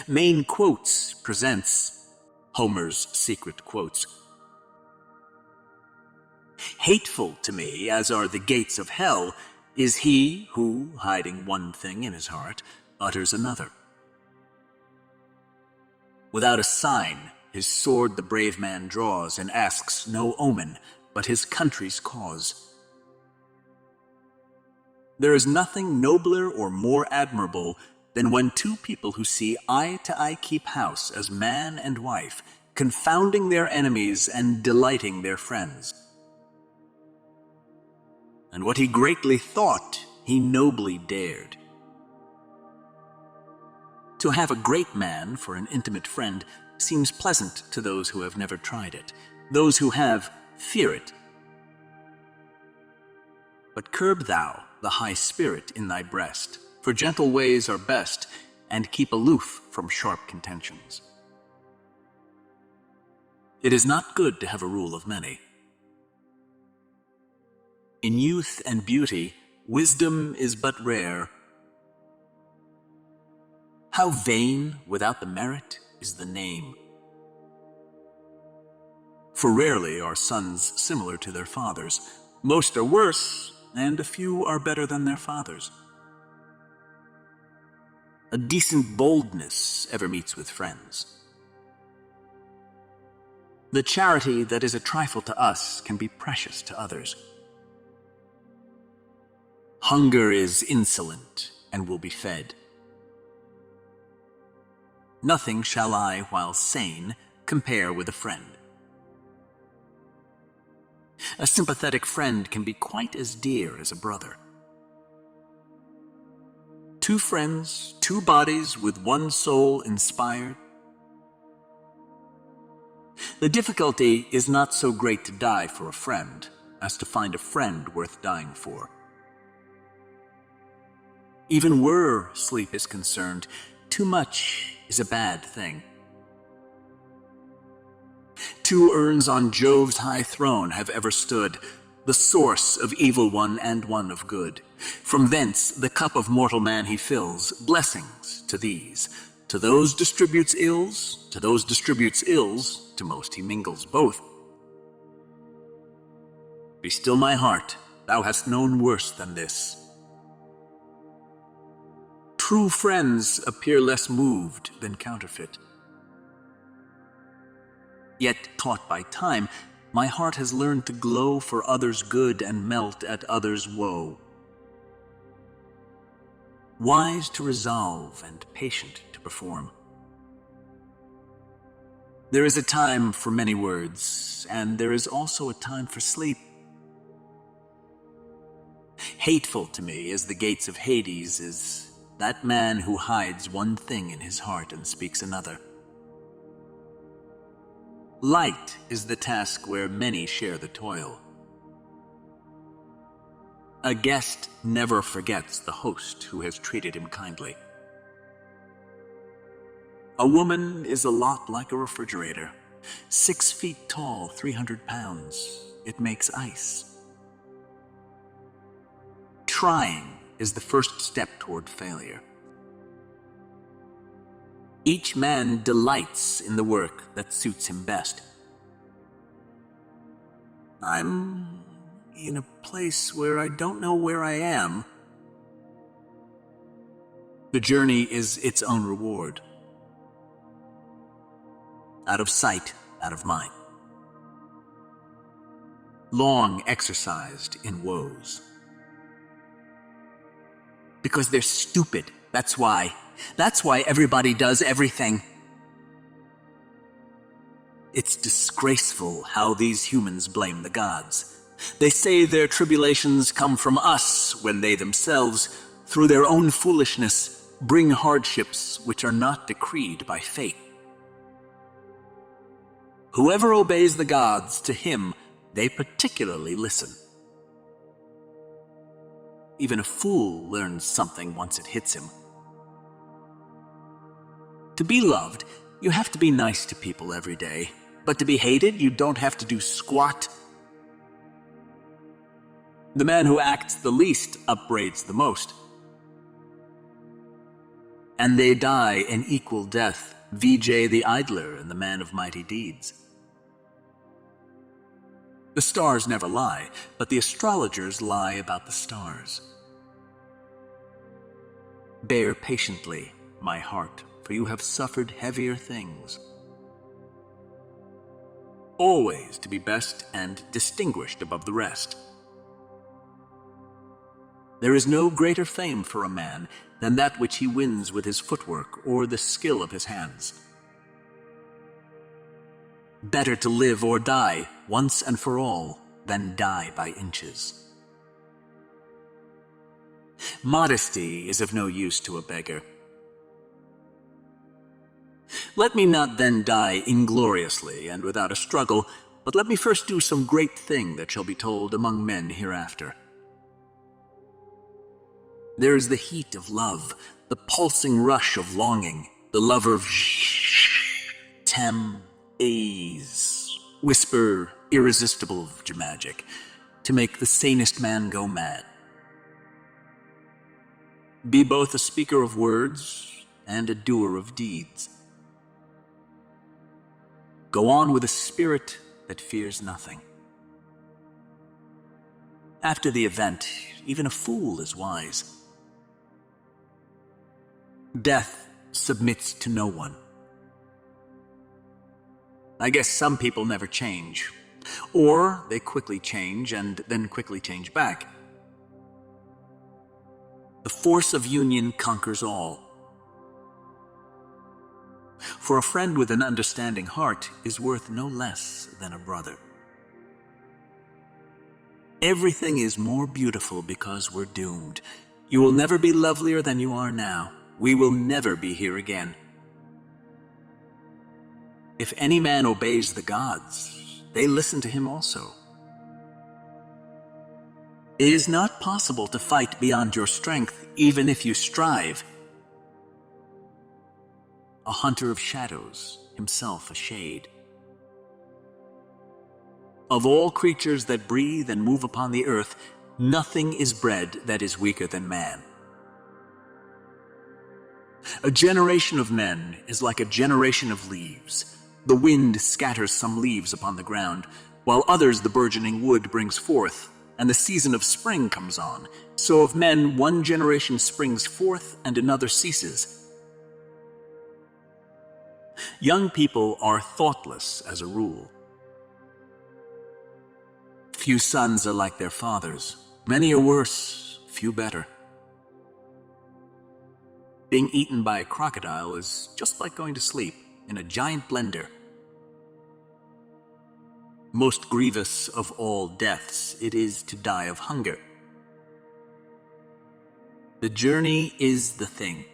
Main Quotes presents Homer's Secret Quotes. Hateful to me, as are the gates of hell, is he who, hiding one thing in his heart, utters another. Without a sign, his sword the brave man draws, and asks no omen, but his country's cause. There is nothing nobler or more admirable than when two people who see eye to eye keep house as man and wife, confounding their enemies and delighting their friends. And what he greatly thought, he nobly dared. To have a great man for an intimate friend seems pleasant to those who have never tried it. Those who have, fear it. But curb thou the high spirit in thy breast, for gentle ways are best, and keep aloof from sharp contentions. It is not good to have a rule of many. In youth and beauty, wisdom is but rare. How vain, without the merit, is the name. For rarely are sons similar to their fathers. Most are worse, and a few are better than their fathers. A decent boldness ever meets with friends. The charity that is a trifle to us can be precious to others. Hunger is insolent and will be fed. Nothing shall I, while sane, compare with a friend. A sympathetic friend can be quite as dear as a brother. Two friends, two bodies with one soul inspired. The difficulty is not so great to die for a friend as to find a friend worth dying for. Even where sleep is concerned, too much is a bad thing. Two urns on Jove's high throne have ever stood, the source of evil one and one of good. From thence the cup of mortal man he fills, blessings to these. To those distributes ills, to those distributes ills, to most he mingles both. Be still, my heart, thou hast known worse than this. True friends appear less moved than counterfeit. Yet, taught by time, my heart has learned to glow for others' good and melt at others' woe. Wise to resolve and patient to perform. There is a time for many words, and there is also a time for sleep. Hateful to me as the gates of Hades is that man who hides one thing in his heart and speaks another. Light is the task where many share the toil. A guest never forgets the host who has treated him kindly. A woman is a lot like a refrigerator. 6 feet tall, 300 pounds. It makes ice. Trying is the first step toward failure. Each man delights in the work that suits him best. I'm in a place where I don't know where I am. The journey is its own reward. Out of sight, out of mind. Long exercised in woes. Because they're stupid, that's why. That's why everybody does everything. It's disgraceful how these humans blame the gods. They say their tribulations come from us when they themselves, through their own foolishness, bring hardships which are not decreed by fate. Whoever obeys the gods, to him they particularly listen. Even a fool learns something once it hits him. To be loved, you have to be nice to people every day. But to be hated, you don't have to do squat. The man who acts the least upbraids the most. and they die an equal death, Vijay the idler and the man of mighty deeds. The stars never lie, but the astrologers lie about the stars. Bear patiently, my heart, for you have suffered heavier things. Always to be best and distinguished above the rest. There is no greater fame for a man than that which he wins with his footwork or the skill of his hands. Better to live or die, once and for all, than die by inches. Modesty is of no use to a beggar. Let me not then die ingloriously and without a struggle, but let me first do some great thing that shall be told among men hereafter. There is the heat of love, the pulsing rush of longing, the love of whisper irresistible of magic, to make the sanest man go mad. Be both a speaker of words and a doer of deeds. Go on with a spirit that fears nothing. After the event, even a fool is wise. Death submits to no one. I guess some people never change, or they quickly change and then quickly change back. The force of union conquers all. For a friend with an understanding heart is worth no less than a brother. Everything is more beautiful because we're doomed. You will never be lovelier than you are now. We will never be here again. If any man obeys the gods, they listen to him also. It is not possible to fight beyond your strength, even if you strive. A hunter of shadows, himself a shade. Of all creatures that breathe and move upon the earth, nothing is bred that is weaker than man. A generation of men is like a generation of leaves. The wind scatters some leaves upon the ground, while others the burgeoning wood brings forth, and the season of spring comes on. So of men one generation springs forth and another ceases. Young people are thoughtless as a rule. Few sons are like their fathers. Many are worse, few better. Being eaten by a crocodile is just like going to sleep in a giant blender. Most grievous of all deaths, it is to die of hunger. The journey is the thing.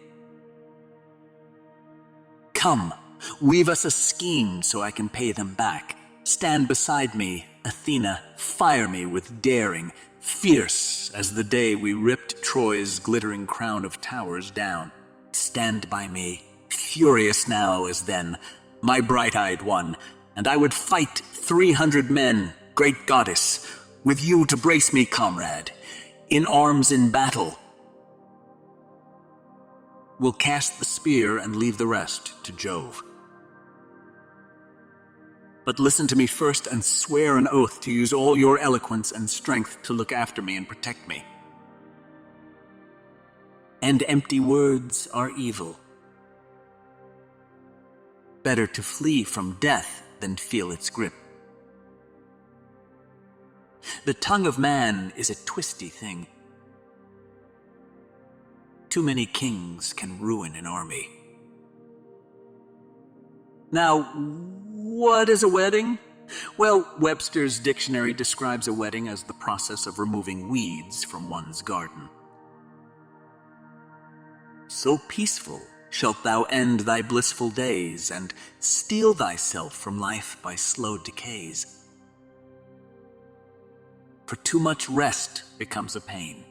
Come, weave us a scheme so I can pay them back. Stand beside me, Athena, fire me with daring, fierce as the day we ripped Troy's glittering crown of towers down. Stand by me, furious now as then, my bright-eyed one, and I would fight 300 men, great goddess, with you to brace me, comrade, in arms in battle. We'll cast the spear and leave the rest to Jove. But listen to me first and swear an oath to use all your eloquence and strength to look after me and protect me. And empty words are evil. Better to flee from death than feel its grip. The tongue of man is a twisty thing. Too many kings can ruin an army. Now, what is a wedding? Well, Webster's dictionary describes a wedding as the process of removing weeds from one's garden. So peaceful shalt thou end thy blissful days, and steal thyself from life by slow decays. For too much rest becomes a pain.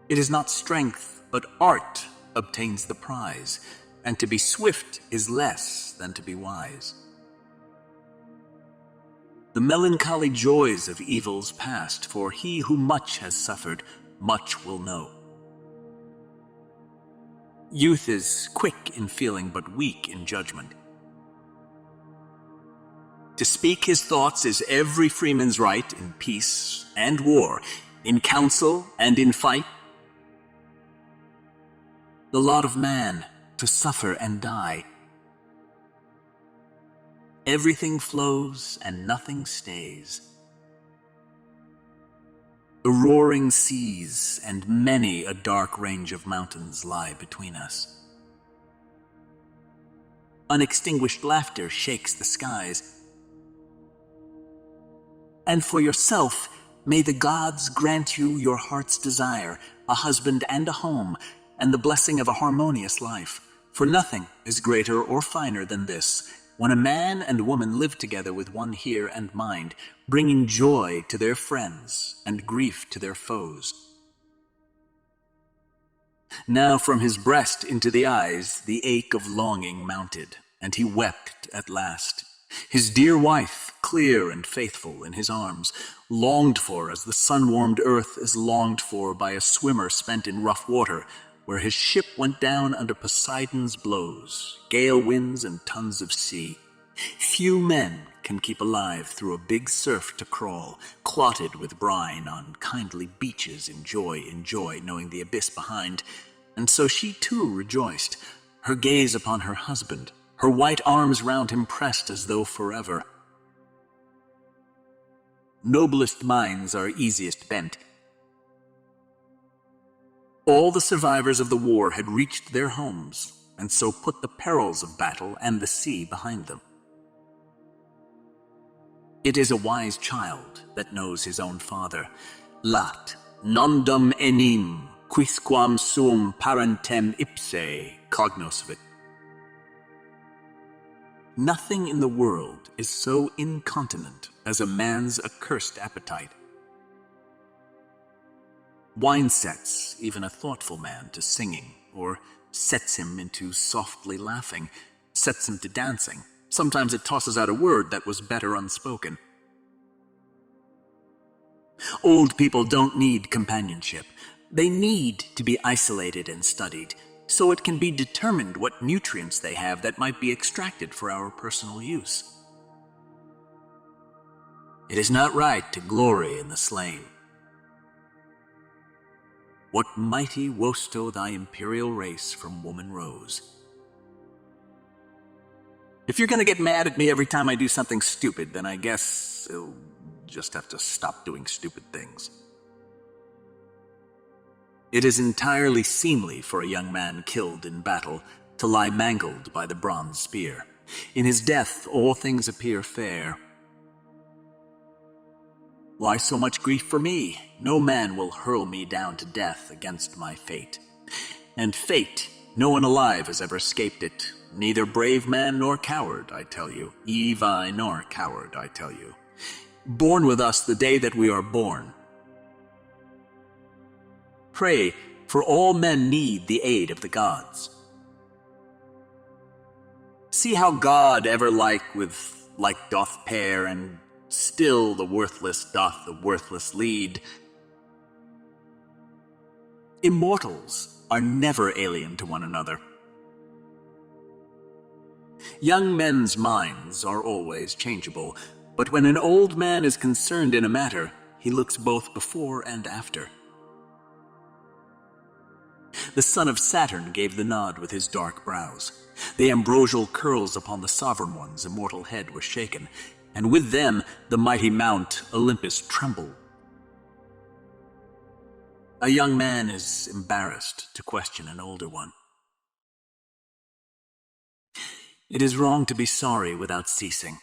It is not strength, but art obtains the prize, and to be swift is less than to be wise. The melancholy joys of evils past, for he who much has suffered, much will know. Youth is quick in feeling but weak in judgment. To speak his thoughts is every freeman's right in peace and war, in council and in fight. The lot of man to suffer and die. Everything flows and nothing stays. The roaring seas and many a dark range of mountains lie between us. Unextinguished laughter shakes the skies. And for yourself, may the gods grant you your heart's desire, a husband and a home, and the blessing of a harmonious life. For nothing is greater or finer than this, when a man and woman live together with one ear and mind, bringing joy to their friends and grief to their foes. Now from his breast into the eyes the ache of longing mounted, and he wept at last. His dear wife, clear and faithful in his arms, longed for as the sun-warmed earth is longed for by a swimmer spent in rough water, where his ship went down under Poseidon's blows, gale winds and tons of sea. Few men can keep alive through a big surf to crawl, clotted with brine on kindly beaches in joy, knowing the abyss behind. And so she too rejoiced, her gaze upon her husband, her white arms round him pressed as though forever. Noblest minds are easiest bent. All the survivors of the war had reached their homes, and so put the perils of battle and the sea behind them. It is a wise child that knows his own father. Lat, nondum enim, quisquam sum parentem ipse cognoscit. Nothing in the world is so incontinent as a man's accursed appetite. Wine sets even a thoughtful man to singing, or sets him into softly laughing, sets him to dancing. Sometimes it tosses out a word that was better unspoken. Old people don't need companionship. They need to be isolated and studied, so it can be determined what nutrients they have that might be extracted for our personal use. It is not right to glory in the slain. What mighty wosto thy imperial race from woman rose. If you're gonna get mad at me every time I do something stupid, then I guess you'll just have to stop doing stupid things. It is entirely seemly for a young man killed in battle to lie mangled by the bronze spear. In his death all things appear fair. Why so much grief for me? No man will hurl me down to death against my fate. And fate, no one alive has ever escaped it. Neither brave man nor coward, I tell you. Evi nor coward, I tell you. Born with us the day that we are born. Pray, for all men need the aid of the gods. See how God ever like doth pair, and still the worthless doth the worthless lead. Immortals are never alien to one another. Young men's minds are always changeable, but when an old man is concerned in a matter, he looks both before and after. The son of Saturn gave the nod with his dark brows. The ambrosial curls upon the sovereign one's immortal head were shaken, and with them the mighty mount Olympus trembled. A young man is embarrassed to question an older one. It is wrong to be sorry without ceasing.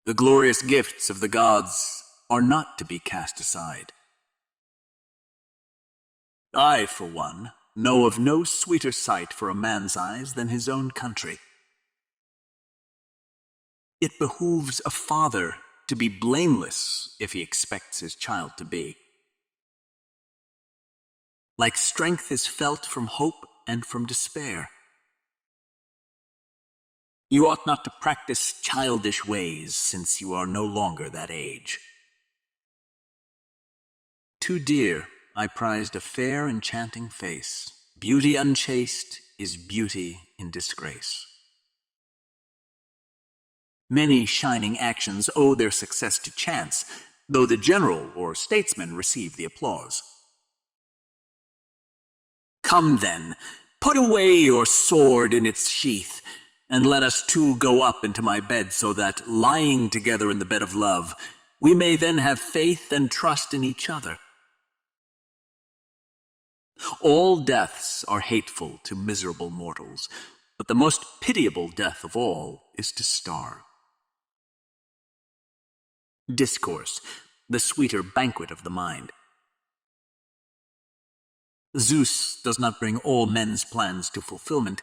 The glorious gifts of the gods are not to be cast aside. I, for one, know of no sweeter sight for a man's eyes than his own country. It behooves a father to be blameless if he expects his child to be. Like strength is felt from hope and from despair. You ought not to practice childish ways, since you are no longer that age. Too dear I prized a fair, enchanting face. Beauty unchaste is beauty in disgrace. Many shining actions owe their success to chance, though the general or statesman receive the applause. Come then, put away your sword in its sheath, and let us two go up into my bed, so that, lying together in the bed of love, we may then have faith and trust in each other. All deaths are hateful to miserable mortals, but the most pitiable death of all is to starve. Discourse, the sweeter banquet of the mind. Zeus does not bring all men's plans to fulfillment.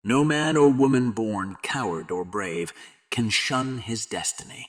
No man or woman born coward or brave can shun his destiny.